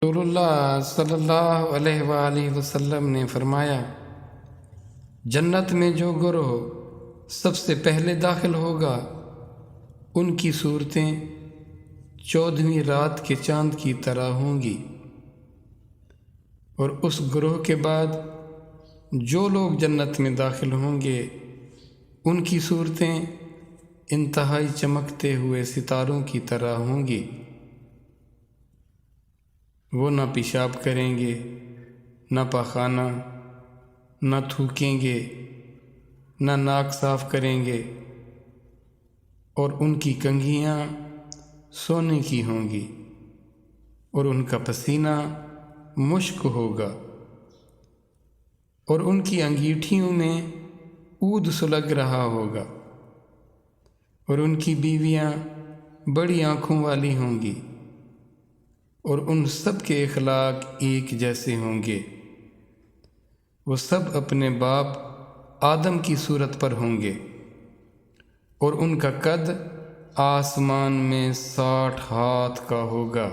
رسول اللہ صلی اللہ علیہ وآلہ وسلم نے فرمایا، جنت میں جو گروہ سب سے پہلے داخل ہوگا ان کی صورتیں 14ویں رات کے چاند کی طرح ہوں گی، اور اس گروہ کے بعد جو لوگ جنت میں داخل ہوں گے ان کی صورتیں انتہائی چمکتے ہوئے ستاروں کی طرح ہوں گی۔ وہ نہ پیشاب کریں گے، نہ پاخانہ، نہ تھوکیں گے، نہ ناک صاف کریں گے، اور ان کی کنگھیاں سونے کی ہوں گی، اور ان کا پسینہ مشک ہوگا، اور ان کی انگیٹھیوں میں عود سلگ رہا ہوگا، اور ان کی بیویاں بڑی آنکھوں والی ہوں گی، اور ان سب کے اخلاق ایک جیسے ہوں گے۔ وہ سب اپنے باپ آدم کی صورت پر ہوں گے، اور ان کا قد آسمان میں 60 ہاتھ کا ہوگا۔